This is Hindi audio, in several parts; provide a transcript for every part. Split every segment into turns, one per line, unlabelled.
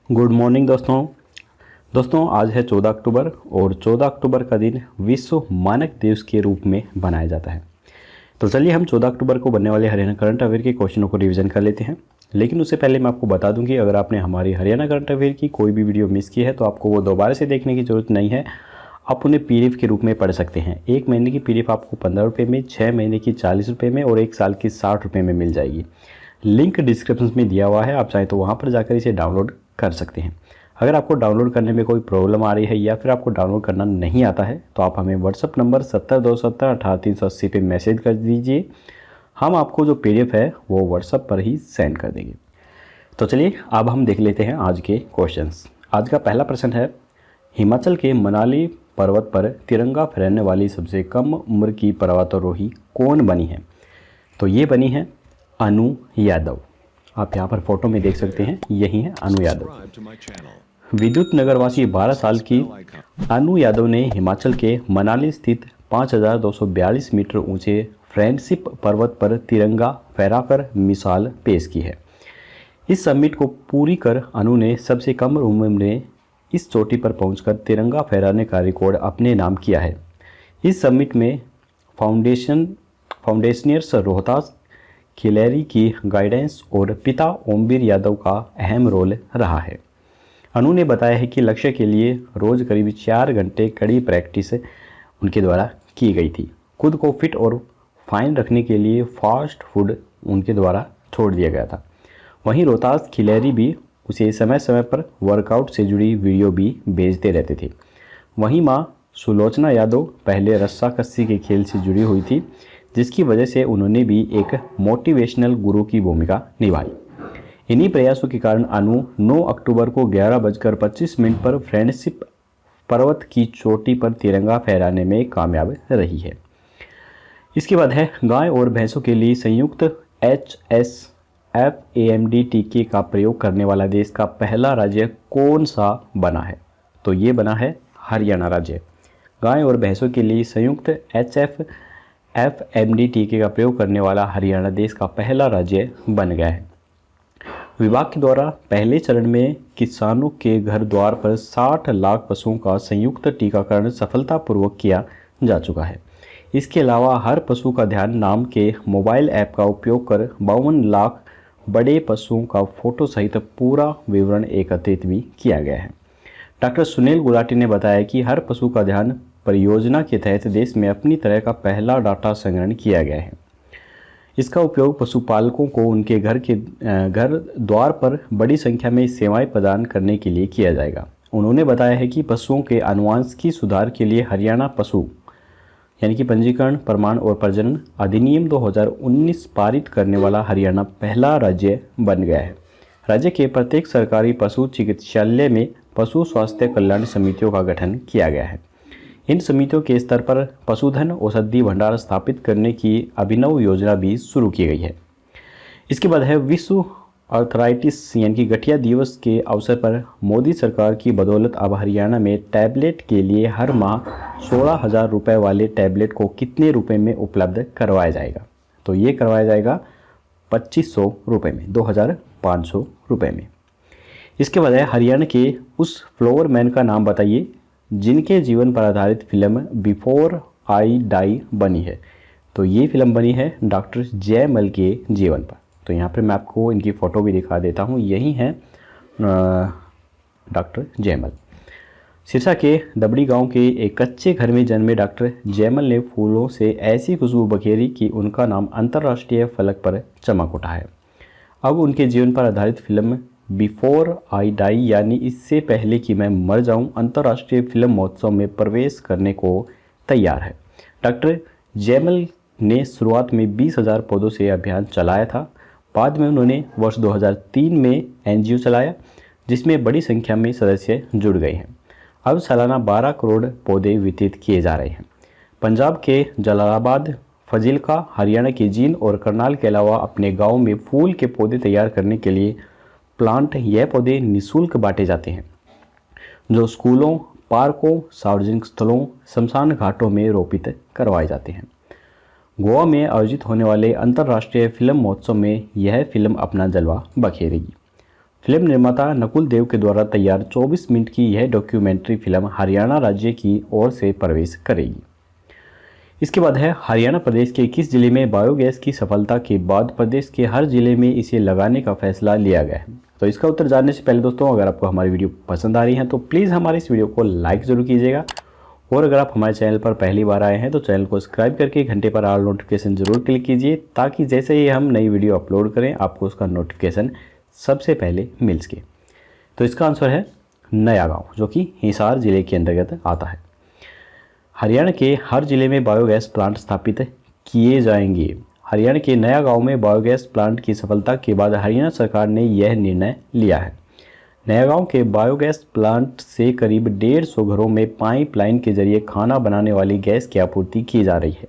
गुड मॉर्निंग दोस्तों आज है 14 अक्टूबर और 14 अक्टूबर का दिन विश्व मानक दिवस के रूप में मनाया जाता है। तो चलिए हम 14 अक्टूबर को बनने वाले हरियाणा करंट अफेयर के क्वेश्चनों को रिवीजन कर लेते हैं। लेकिन उससे पहले मैं आपको बता दूं कि अगर आपने हमारी हरियाणा करंट अफेयर की कोई भी वीडियो मिस की है तो आपको वो दोबारा से देखने की ज़रूरत नहीं है। आप उन्हें PDF के रूप में पढ़ सकते हैं। 1 महीने की PDF आपको 15 रुपये में, 6 महीने की 40 रुपये में और 1 साल की 60 रुपये में मिल जाएगी। लिंक डिस्क्रिप्शन में दिया हुआ है, आप चाहें तो वहाँ पर जाकर इसे डाउनलोड कर सकते हैं। अगर आपको डाउनलोड करने में कोई प्रॉब्लम आ रही है या फिर आपको डाउनलोड करना नहीं आता है तो आप हमें व्हाट्सअप नंबर 7027788380 पे मैसेज कर दीजिए। हम आपको जो PDF है वो व्हाट्सअप पर ही सेंड कर देंगे। तो चलिए अब हम देख लेते हैं आज के क्वेश्चंस। आज का पहला प्रश्न है, हिमाचल के मनाली पर्वत पर तिरंगा फहराने वाली सबसे कम उम्र की पर्वतारोही कौन बनी है? तो ये बनी है अनु यादव। आप यहाँ पर फोटो में देख सकते हैं, यही है अनु यादव। विद्युत नगरवासी 12 साल की अनु यादव ने हिमाचल के मनाली स्थित 5242 मीटर ऊंचे फ्रेंडशिप पर्वत पर तिरंगा फहराकर मिसाल पेश की है। इस समिट को पूरी कर अनु ने सबसे कम उम्र में इस चोटी पर पहुंचकर तिरंगा फहराने का रिकॉर्ड अपने नाम किया है। इस समिट में फाउंडेशनियर्स रोहतास खिलेरी की गाइडेंस और पिता ओमवीर यादव का अहम रोल रहा है। अनु ने बताया है कि लक्ष्य के लिए रोज़ करीब 4 घंटे कड़ी प्रैक्टिस उनके द्वारा की गई थी। खुद को फिट और फाइन रखने के लिए फास्ट फूड उनके द्वारा छोड़ दिया गया था। वहीं रोहतास खिलेरी भी उसे समय समय पर वर्कआउट से जुड़ी वीडियो भी भेजते रहते थे। वहीं मां सुलोचना यादव पहले रस्साकस्सी के खेल से जुड़ी हुई थी, जिसकी वजह से उन्होंने भी एक मोटिवेशनल गुरु की भूमिका निभाई। इन्हीं प्रयासों के कारण अनु 9 अक्टूबर को 11:25 पर फ्रेंडशिप पर्वत की चोटी पर तिरंगा फहराने में कामयाब रही है। इसके बाद है, गाय और भैंसों के लिए संयुक्त HSFAMD टीके का प्रयोग करने वाला देश का पहला राज्य कौन सा बना है? तो ये बना है हरियाणा राज्य। गाय और भैंसों के लिए संयुक्त HSFAMD टीके का प्रयोग करने वाला हरियाणा देश का पहला राज्य बन गया है। विभाग के द्वारा पहले चरण में किसानों के घर द्वार पर 60 लाख पशुओं का संयुक्त टीकाकरण सफलतापूर्वक किया जा चुका है। इसके अलावा हर पशु का ध्यान नाम के मोबाइल ऐप का उपयोग कर 52 लाख बड़े पशुओं का फोटो सहित पूरा विवरण एकत्रित भी किया गया है। डॉक्टर सुनील गुलाटी ने बताया कि हर पशु का ध्यान परियोजना के तहत देश में अपनी तरह का पहला डाटा संग्रहण किया गया है। इसका उपयोग पशुपालकों को उनके घर द्वार पर बड़ी संख्या में सेवाएं प्रदान करने के लिए किया जाएगा। उन्होंने बताया है कि पशुओं के आनुवंशिकी सुधार के लिए हरियाणा पशु यानी कि पंजीकरण, प्रमाण और प्रजनन अधिनियम 2019 पारित करने वाला हरियाणा पहला राज्य बन गया है। राज्य के प्रत्येक सरकारी पशु चिकित्सालय में पशु स्वास्थ्य कल्याण समितियों का गठन किया गया है। इन समितियों के स्तर पर पशुधन औषधि भंडार स्थापित करने की अभिनव योजना भी शुरू की गई है। इसके बाद है, विश्व आर्थराइटिस यानी कि गठिया दिवस के अवसर पर मोदी सरकार की बदौलत अब हरियाणा में टैबलेट के लिए हर माह 16,000 रुपये वाले टैबलेट को कितने रुपए में उपलब्ध करवाया जाएगा? तो ये करवाया जाएगा 2500 रुपये में, 2500 रुपये में। इसके बाद है, हरियाणा के उस फ्लावर मैन का नाम बताइए जिनके जीवन पर आधारित फिल्म बिफोर आई डाई बनी है। तो ये फिल्म बनी है डॉक्टर जयमल के जीवन पर। तो यहाँ पर मैं आपको इनकी फ़ोटो भी दिखा देता हूँ, यही है डॉक्टर जयमल। सिरसा के दबड़ी गांव के एक कच्चे घर में जन्मे डॉक्टर जयमल ने फूलों से ऐसी खुशबू बखेरी कि उनका नाम अंतर्राष्ट्रीय फलक पर चमक उठा है। अब उनके जीवन पर आधारित फिल्म बिफोर आई डाई यानी इससे पहले कि मैं मर जाऊं अंतर्राष्ट्रीय फिल्म महोत्सव में प्रवेश करने को तैयार है। डॉक्टर जयमल ने शुरुआत में 20,000 पौधों से अभियान चलाया था। बाद में उन्होंने वर्ष 2003 में NGO चलाया, जिसमें बड़ी संख्या में सदस्य जुड़ गए हैं। अब सालाना 12 करोड़ पौधे वितरित किए जा रहे हैं। पंजाब के जलालाबाद, फजीलका, हरियाणा के जींद और करनाल के अलावा अपने गाँव में फूल के पौधे तैयार करने के लिए प्लांट यह पौधे निःशुल्क बांटे जाते हैं, जो स्कूलों, पार्कों, सार्वजनिक स्थलों, शमशान घाटों में रोपित करवाए जाते हैं। गोवा में आयोजित होने वाले अंतर्राष्ट्रीय फिल्म महोत्सव में यह फिल्म अपना जलवा बखेरेगी। फिल्म निर्माता नकुल देव के द्वारा तैयार 24 मिनट की यह डॉक्यूमेंट्री फिल्म हरियाणा राज्य की ओर से प्रवेश करेगी। इसके बाद है हरियाणा प्रदेश के किस जिले में बायोगैस की सफलता के बाद प्रदेश के हर जिले में इसे लगाने का फैसला लिया गया है। तो इसका उत्तर जानने से पहले दोस्तों, अगर आपको हमारी वीडियो पसंद आ रही है तो प्लीज़ हमारे इस वीडियो को लाइक ज़रूर कीजिएगा, और अगर आप हमारे चैनल पर पहली बार आए हैं तो चैनल को सब्सक्राइब करके घंटे पर ऑल नोटिफिकेशन जरूर क्लिक कीजिए, ताकि जैसे ही हम नई वीडियो अपलोड करें आपको उसका नोटिफिकेशन सबसे पहले मिल सके। तो इसका आंसर है नया गाँव, जो कि हिसार जिले के अंतर्गत आता है। हरियाणा के हर जिले में बायोगैस प्लांट स्थापित किए जाएंगे। हरियाणा के नया गांव में बायोगैस प्लांट की सफलता के बाद हरियाणा सरकार ने यह निर्णय लिया है। नया गांव के बायोगैस प्लांट से करीब 150 घरों में पाइपलाइन के जरिए खाना बनाने वाली गैस की आपूर्ति की जा रही है।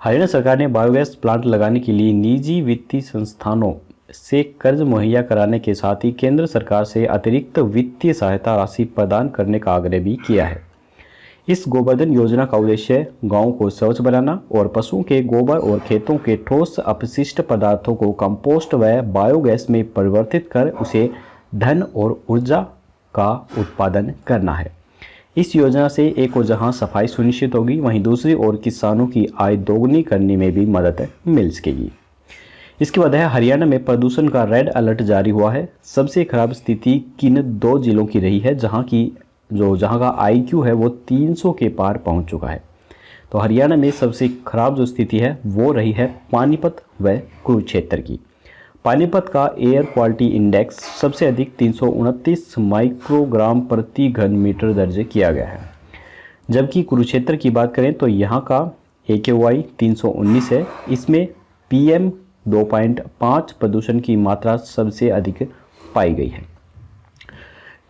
हरियाणा सरकार ने बायोगैस प्लांट लगाने के लिए निजी वित्तीय संस्थानों से कर्ज मुहैया कराने के साथ ही केंद्र सरकार से अतिरिक्त वित्तीय सहायता राशि प्रदान करने का आग्रह भी किया है। इस गोवर्धन योजना का उद्देश्य गांव को स्वच्छ बनाना और पशुओं के गोबर और खेतों के ठोस अपशिष्ट पदार्थों को कंपोस्ट व बायोगैस में परिवर्तित कर उसे धन और ऊर्जा का उत्पादन करना है। इस योजना से एक ओर जहां सफाई सुनिश्चित होगी, वहीं दूसरी ओर किसानों की आय दोगुनी करने में भी मदद मिल सकेगी। इसके बाद है हरियाणा में प्रदूषण का रेड अलर्ट जारी हुआ है। सबसे खराब स्थिति किन 2 जिलों की रही है, जहाँ का IQ है वो 300 के पार पहुँच चुका है। तो हरियाणा में सबसे खराब जो स्थिति है वो रही है पानीपत व कुरुक्षेत्र की। पानीपत का एयर क्वालिटी इंडेक्स सबसे अधिक 329 माइक्रोग्राम प्रति घन मीटर दर्ज किया गया है, जबकि कुरुक्षेत्र की बात करें तो यहाँ का AQI 319 है। इसमें PM 2.5 प्रदूषण की मात्रा सबसे अधिक पाई गई है।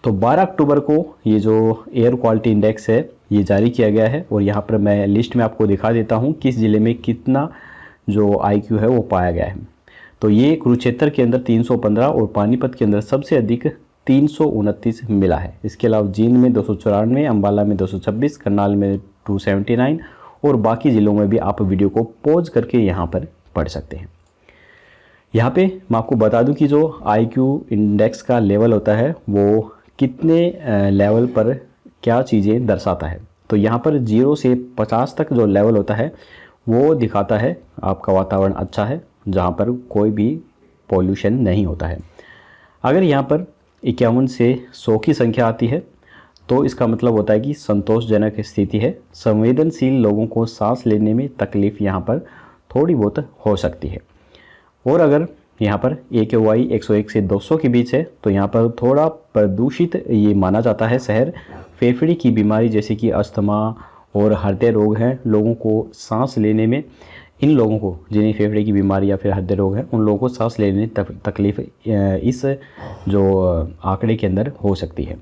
तो 12 अक्टूबर को ये जो एयर क्वालिटी इंडेक्स है ये जारी किया गया है, और यहाँ पर मैं लिस्ट में आपको दिखा देता हूँ किस ज़िले में कितना जो IQ है वो पाया गया है। तो ये कुरुक्षेत्र के अंदर 315 और पानीपत के अंदर सबसे अधिक 329 मिला है। इसके अलावा जींद में 294, अम्बाला में 226, करनाल में 279, और बाकी ज़िलों में भी आप वीडियो को पॉज करके यहाँ पर पढ़ सकते हैं। यहाँ पे मैं आपको बता दूँ कि जो IQ इंडेक्स का लेवल होता है वो कितने लेवल पर क्या चीज़ें दर्शाता है। तो यहाँ पर 0 से 50 तक जो लेवल होता है वो दिखाता है आपका वातावरण अच्छा है, जहाँ पर कोई भी पॉल्यूशन नहीं होता है। अगर यहाँ पर 51 से 100 की संख्या आती है तो इसका मतलब होता है कि संतोषजनक स्थिति है। संवेदनशील लोगों को सांस लेने में तकलीफ़ यहाँ पर थोड़ी बहुत हो सकती है। और अगर यहाँ पर AQI 101 से 200 के बीच है तो यहाँ पर थोड़ा प्रदूषित ये माना जाता है शहर। फेफड़े की बीमारी जैसे कि अस्थमा और हृदय रोग हैं, लोगों को सांस लेने में, इन लोगों को जिन्हें फेफड़े की बीमारी या फिर हृदय रोग है उन लोगों को सांस लेने में तकलीफ इस जो आंकड़े के अंदर हो सकती है।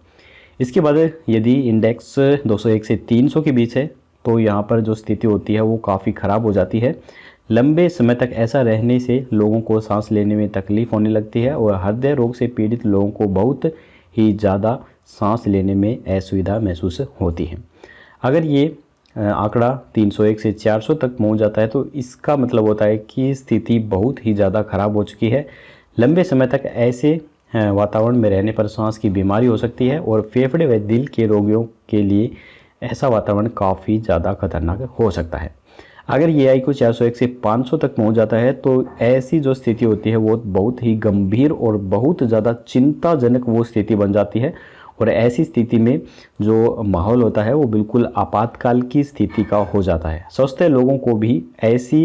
इसके बाद यदि इंडेक्स 201 से 300 के बीच है तो यहाँ पर जो स्थिति होती है वो काफ़ी ख़राब हो जाती है। लंबे समय तक ऐसा रहने से लोगों को सांस लेने में तकलीफ होने लगती है, और हृदय रोग से पीड़ित लोगों को बहुत ही ज़्यादा सांस लेने में असुविधा महसूस होती है। अगर ये आंकड़ा 301 से 400 तक पहुंच जाता है तो इसका मतलब होता है कि स्थिति बहुत ही ज़्यादा ख़राब हो चुकी है। लंबे समय तक ऐसे वातावरण में रहने पर सांस की बीमारी हो सकती है, और फेफड़े व दिल के रोगियों के लिए ऐसा वातावरण काफ़ी ज़्यादा खतरनाक हो सकता है। अगर ये IQ 401 से 500 तक पहुंच जाता है तो ऐसी जो स्थिति होती है वो बहुत ही गंभीर और बहुत ज़्यादा चिंताजनक वो स्थिति बन जाती है, और ऐसी स्थिति में जो माहौल होता है वो बिल्कुल आपातकाल की स्थिति का हो जाता है। स्वस्थ लोगों को भी ऐसी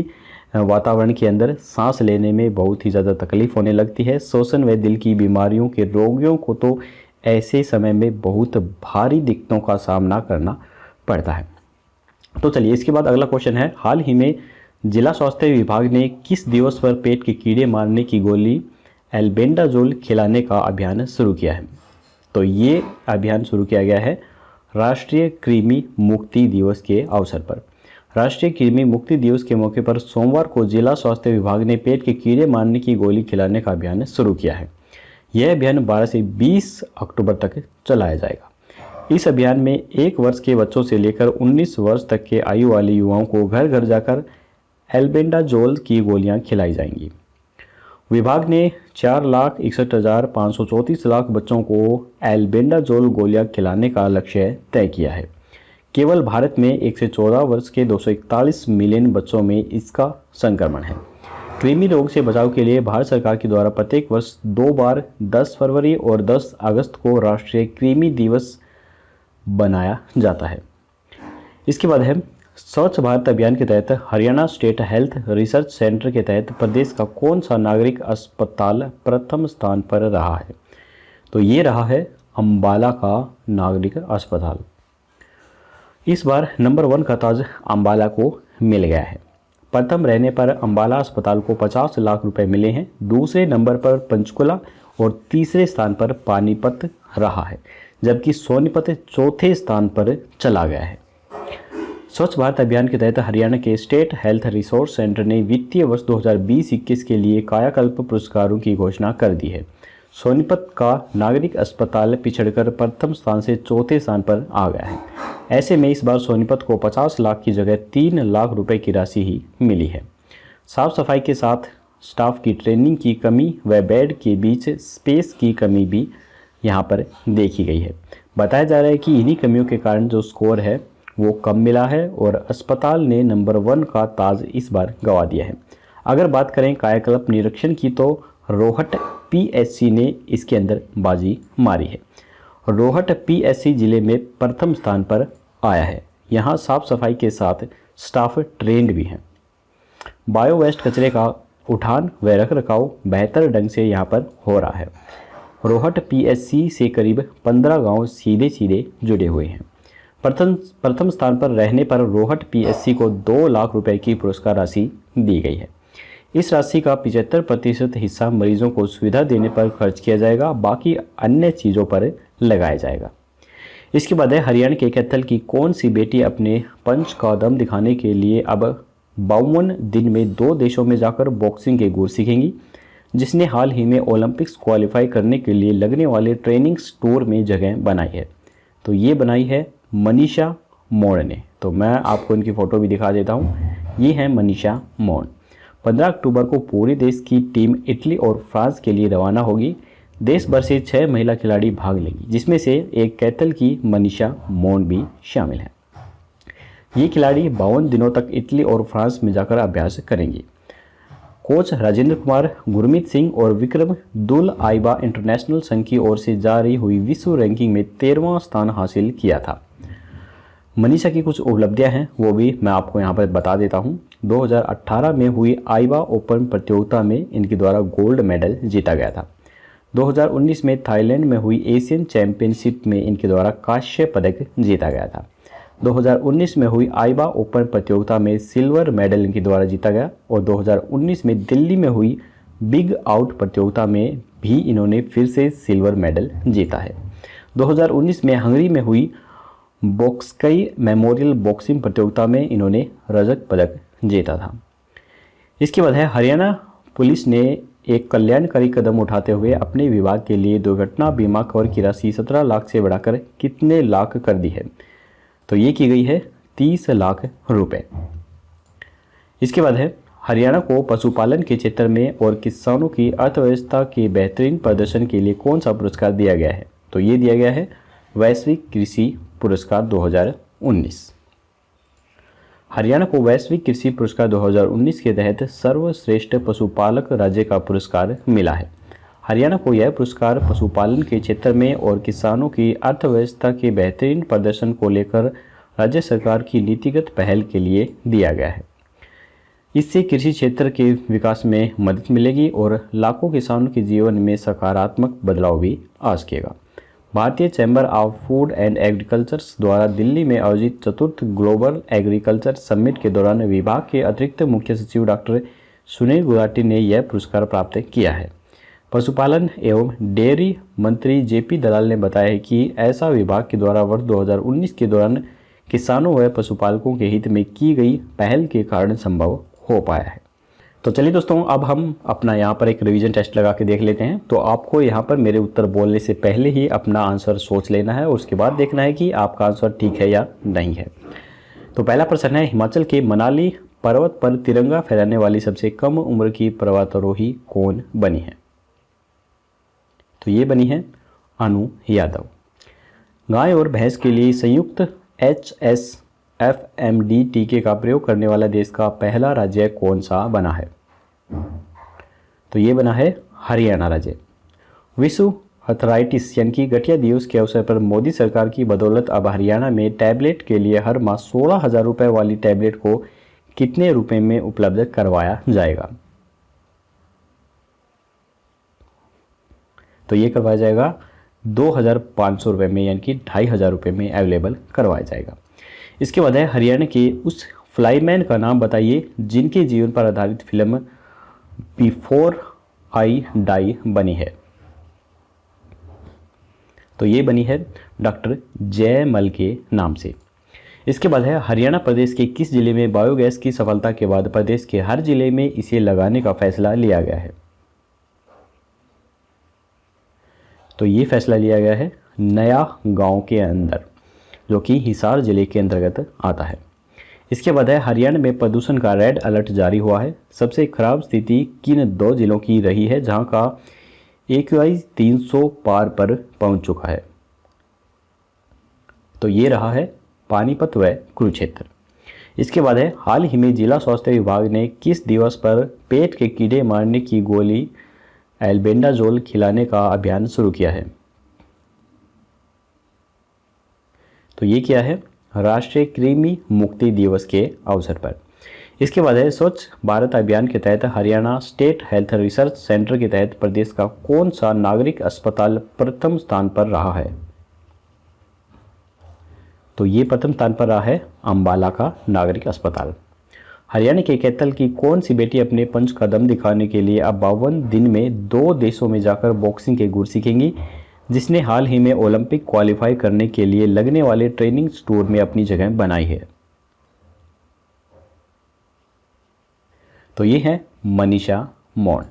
वातावरण के अंदर सांस लेने में बहुत ही ज़्यादा तकलीफ होने लगती है। श्वसन व दिल की बीमारियों के रोगियों को तो ऐसे समय में बहुत भारी दिक्कतों का सामना करना पड़ता है। तो चलिए इसके बाद अगला क्वेश्चन है, हाल ही में जिला स्वास्थ्य विभाग ने किस दिवस पर पेट के कीड़े मारने की गोली एल्बेंडाजोल खिलाने का अभियान शुरू किया है? तो ये अभियान शुरू किया गया है राष्ट्रीय कृमि मुक्ति दिवस के अवसर पर। राष्ट्रीय कृमि मुक्ति दिवस के मौके पर सोमवार को जिला स्वास्थ्य विभाग ने पेट के कीड़े मारने की गोली खिलाने का अभियान शुरू किया है। यह अभियान 12 से 20 अक्टूबर तक चलाया जाएगा। इस अभियान में 1 वर्ष के बच्चों से लेकर 19 वर्ष तक के आयु वाले युवाओं को घर घर जाकर एल्बेंडाजोल की गोलियां खिलाई जाएंगी। विभाग ने 4,61,534 लाख बच्चों को एल्बेंडाजोल गोलियां खिलाने का लक्ष्य तय किया है। केवल भारत में 1 से 14 वर्ष के 241 मिलियन बच्चों में इसका संक्रमण है। कृमि रोग से बचाव के लिए भारत सरकार के द्वारा प्रत्येक वर्ष 2 बार 10 फरवरी और 10 अगस्त को राष्ट्रीय कृमि दिवस बनाया जाता है। इसके बाद है स्वच्छ भारत अभियान के तहत Haryana state health research centre के तहत प्रदेश का कौन सा नागरिक अस्पताल प्रथम स्थान पर रहा है? तो ये रहा है अंबाला का नागरिक अस्पताल। इस बार नंबर 1 का ताज अंबाला को मिल गया है। प्रथम रहने पर अंबाला अस्पताल को 50 लाख रुपए मिले हैं। दूसरे नंबर पर पंचकुला और तीसरे स्थान पर पानीपत रहा है, जबकि सोनीपत चौथे स्थान पर चला गया है। स्वच्छ भारत अभियान के तहत हरियाणा के स्टेट हेल्थ रिसोर्स सेंटर ने वित्तीय वर्ष 2020-21 के लिए कायाकल्प पुरस्कारों की घोषणा कर दी है। सोनीपत का नागरिक अस्पताल पिछड़कर प्रथम स्थान से चौथे स्थान पर आ गया है। ऐसे में इस बार सोनीपत को 50 लाख की जगह 3 लाख रुपए की राशि ही मिली है। साफ सफाई के साथ स्टाफ की ट्रेनिंग की कमी व बेड के बीच स्पेस की कमी भी यहाँ पर देखी गई है। बताया जा रहा है कि इन्हीं कमियों के कारण जो स्कोर है वो कम मिला है और अस्पताल ने नंबर 1 का ताज इस बार गंवा दिया है। अगर बात करें कायाकल्प निरीक्षण की तो रोहट पीएचसी ने इसके अंदर बाजी मारी है। रोहट पीएचसी जिले में प्रथम स्थान पर आया है। यहाँ साफ सफाई के साथ स्टाफ ट्रेंड भी हैं। बायो वेस्ट कचरे का उठान व रखरखाव बेहतर ढंग से यहाँ पर हो रहा है। रोहट पीएचसी से करीब 15 गांव सीधे जुड़े हुए हैं। प्रथम स्थान पर रहने पर रोहट पीएचसी को 2 लाख रुपए की पुरस्कार राशि दी गई है। इस राशि का 75% हिस्सा मरीजों को सुविधा देने पर खर्च किया जाएगा, बाकी अन्य चीज़ों पर लगाया जाएगा। इसके बाद है हरियाणा के कैथल की कौन सी बेटी अपने पंच का दम दिखाने के लिए अब 52 दिन में 2 देशों में जाकर बॉक्सिंग के गुर सीखेंगी, जिसने हाल ही में ओलंपिक्स क्वालिफाई करने के लिए लगने वाले ट्रेनिंग टूर में जगह बनाई है। तो ये बनाई है मनीषा मोड़ ने। तो मैं आपको इनकी फ़ोटो भी दिखा देता हूँ। ये है मनीषा मोड़। 15 अक्टूबर को पूरे देश की टीम इटली और फ्रांस के लिए रवाना होगी। देश भर से 6 महिला खिलाड़ी भाग लेंगी, जिसमें से एक कैथल की मनीषा मोड़ भी शामिल है। ये खिलाड़ी 52 दिनों तक इटली और फ्रांस में जाकर अभ्यास करेंगी। कोच राजेंद्र कुमार, गुरमीत सिंह और विक्रम दुल आइबा इंटरनेशनल संघ की ओर से जारी हुई विश्व रैंकिंग में 13वां स्थान हासिल किया था। मनीषा की कुछ उपलब्धियां हैं, वो भी मैं आपको यहाँ पर बता देता हूँ। 2018 में हुई आइबा ओपन प्रतियोगिता में इनके द्वारा गोल्ड मेडल जीता गया था। 2019 में थाईलैंड में हुई एशियन चैंपियनशिप में इनके द्वारा कांस्य पदक जीता गया था। 2019 में हुई आइबा ओपन प्रतियोगिता में सिल्वर मेडल इनके द्वारा जीता गया और 2019 में दिल्ली में हुई बिग आउट प्रतियोगिता में भी इन्होंने फिर से सिल्वर मेडल जीता है। 2019 में हंगरी में हुई बॉक्सकई मेमोरियल बॉक्सिंग प्रतियोगिता में इन्होंने रजत पदक जीता था। इसके बाद है हरियाणा पुलिस ने एक कल्याणकारी कदम उठाते हुए अपने विभाग के लिए दुर्घटना बीमा कवर की राशि 17 लाख से बढ़ाकर कितने लाख कर दी है? तो ये की गई है 30 लाख रुपए। इसके बाद है हरियाणा को पशुपालन के क्षेत्र में और किसानों की अर्थव्यवस्था के बेहतरीन प्रदर्शन के लिए कौन सा पुरस्कार दिया गया है? तो ये दिया गया है वैश्विक कृषि पुरस्कार 2019। हरियाणा को वैश्विक कृषि पुरस्कार 2019 के तहत सर्वश्रेष्ठ पशुपालक राज्य का पुरस्कार मिला है। हरियाणा को यह पुरस्कार पशुपालन के क्षेत्र में और किसानों की अर्थव्यवस्था के बेहतरीन प्रदर्शन को लेकर राज्य सरकार की नीतिगत पहल के लिए दिया गया है। इससे कृषि क्षेत्र के विकास में मदद मिलेगी और लाखों किसानों के जीवन में सकारात्मक बदलाव भी आ सकेगा। भारतीय chamber of food and agriculture द्वारा दिल्ली में आयोजित चतुर्थ ग्लोबल एग्रीकल्चर समिट के दौरान विभाग के अतिरिक्त मुख्य सचिव डॉक्टर सुनील गुलाटी ने यह पुरस्कार प्राप्त किया है। पशुपालन एवं डेयरी मंत्री जेपी दलाल ने बताया कि ऐसा विभाग के द्वारा वर्ष 2019 के दौरान किसानों व पशुपालकों के हित में की गई पहल के कारण संभव हो पाया है। तो चलिए दोस्तों, अब हम अपना यहाँ पर एक रिवीजन टेस्ट लगा के देख लेते हैं। तो आपको यहाँ पर मेरे उत्तर बोलने से पहले ही अपना आंसर सोच लेना है और उसके बाद देखना है कि आपका आंसर ठीक है या नहीं है। तो पहला प्रश्न है, हिमाचल के मनाली पर्वत पर तिरंगा फहराने वाली सबसे कम उम्र की पर्वतारोही कौन बनी है? तो ये बनी है अनु यादव। गाय और भैंस के लिए संयुक्त HSFMD टीके का प्रयोग करने वाला देश का पहला राज्य कौन सा बना है? तो ये बना है हरियाणा राज्य। विश्व आर्थराइटिस यानी कि गठिया दिवस के अवसर पर मोदी सरकार की बदौलत अब हरियाणा में टैबलेट के लिए हर माह 16,000 रुपये वाली टैबलेट को कितने रुपए में उपलब्ध करवाया जाएगा? तो ये करवाया जाएगा 2,500 रुपये में, यानी कि 2,500 रुपये में अवेलेबल करवाया जाएगा। इसके बाद है हरियाणा के उस फ्लाईमैन का नाम बताइए जिनके जीवन पर आधारित फिल्म बिफोर आई डाई बनी है। तो ये बनी है डॉक्टर जयमल के नाम से। इसके बाद है हरियाणा प्रदेश के किस जिले में बायोगैस की सफलता के बाद प्रदेश के हर जिले में इसे लगाने का फैसला लिया गया है? तो ये फैसला लिया गया है नया गांव के अंदर, जो कि हिसार जिले के अंतर्गत आता है। इसके बाद है हरियाणा में प्रदूषण का रेड अलर्ट जारी हुआ है। सबसे खराब स्थिति किन 2 जिलों की रही है जहां का AQI 300 पार पर पहुंच चुका है? तो ये रहा है पानीपत व कुरुक्षेत्र। इसके बाद है हाल ही में जिला स्वास्थ्य विभाग ने किस दिवस पर पेट के कीड़े मारने की गोली एल्बेंडाजोल खिलाने का अभियान शुरू किया है? तो ये किया है राष्ट्रीय कृमि मुक्ति दिवस के अवसर पर। इसके बाद है स्वच्छ भारत अभियान के तहत Haryana state health research centre के तहत प्रदेश का कौन सा नागरिक अस्पताल प्रथम स्थान पर रहा है? तो ये प्रथम स्थान पर रहा है अंबाला का नागरिक अस्पताल। हरियाणा के कैथल की कौन सी बेटी अपने पंच कदम दिखाने के लिए अब 52 दिन में 2 देशों में जाकर बॉक्सिंग के गुर सीखेंगी, जिसने हाल ही में ओलंपिक क्वालिफाई करने के लिए लगने वाले ट्रेनिंग टूर में अपनी जगह बनाई है? तो ये है मनीषा मौन।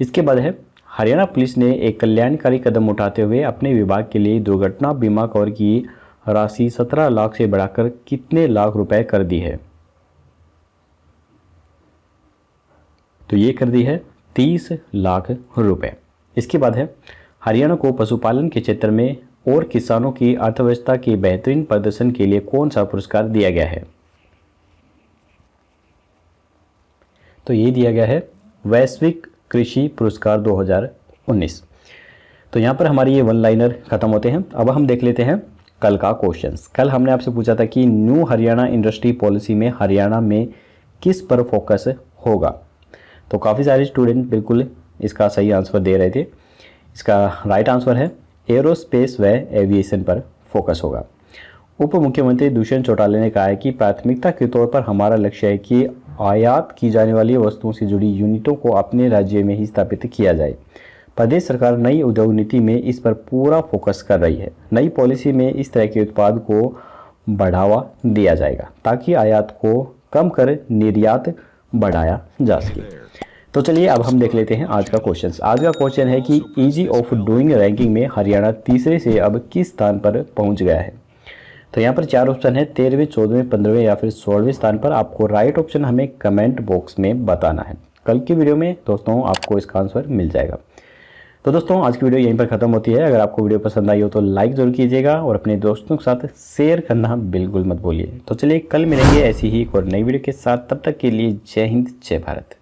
इसके बाद है हरियाणा पुलिस ने एक कल्याणकारी कदम उठाते हुए अपने विभाग के लिए दुर्घटना बीमा कवर की राशि 17 लाख से बढ़ाकर कितने लाख रुपए कर दी है? तो ये कर दी है 30 लाख रुपए। इसके बाद है हरियाणा को पशुपालन के क्षेत्र में और किसानों की अर्थव्यवस्था के बेहतरीन प्रदर्शन के लिए कौन सा पुरस्कार दिया गया है? तो ये दिया गया है वैश्विक कृषि पुरस्कार 2019। तो यहाँ पर हमारी ये 1 लाइनर खत्म होते हैं। अब हम देख लेते हैं कल का क्वेश्चंस। कल हमने आपसे पूछा था कि न्यू हरियाणा इंडस्ट्री पॉलिसी में हरियाणा में किस पर फोकस होगा? तो काफ़ी सारे स्टूडेंट बिल्कुल इसका सही आंसर दे रहे थे। इसका राइट आंसर है एरोस्पेस व एविएशन पर फोकस होगा। उप मुख्यमंत्री दुष्यंत चौटाला ने कहा है कि प्राथमिकता के तौर पर हमारा लक्ष्य है कि आयात की जाने वाली वस्तुओं से जुड़ी यूनिटों को अपने राज्य में ही स्थापित किया जाए। प्रदेश सरकार नई उद्योग नीति में इस पर पूरा फोकस कर रही है। नई पॉलिसी में इस तरह के उत्पाद को बढ़ावा दिया जाएगा ताकि आयात को कम कर निर्यात बढ़ाया जा सके। तो चलिए अब हम देख लेते हैं आज का क्वेश्चन। आज का क्वेश्चन है कि ईजी ऑफ डूइंग रैंकिंग में हरियाणा तीसरे से अब किस स्थान पर पहुंच गया है? तो यहाँ पर 4 ऑप्शन है, 13वें, 14वें, 15वें या फिर 16वें स्थान पर। आपको राइट ऑप्शन हमें कमेंट बॉक्स में बताना है। कल की वीडियो में दोस्तों आपको इसका आंसर मिल जाएगा। तो दोस्तों आज की वीडियो यहीं पर खत्म होती है। अगर आपको वीडियो पसंद आई हो तो लाइक जरूर कीजिएगा और अपने दोस्तों के साथ शेयर करना बिल्कुल मत भूलिए। तो चलिए कल मिलेंगे ऐसी ही एक और नई वीडियो के साथ। तब तक के लिए जय हिंद, जय भारत।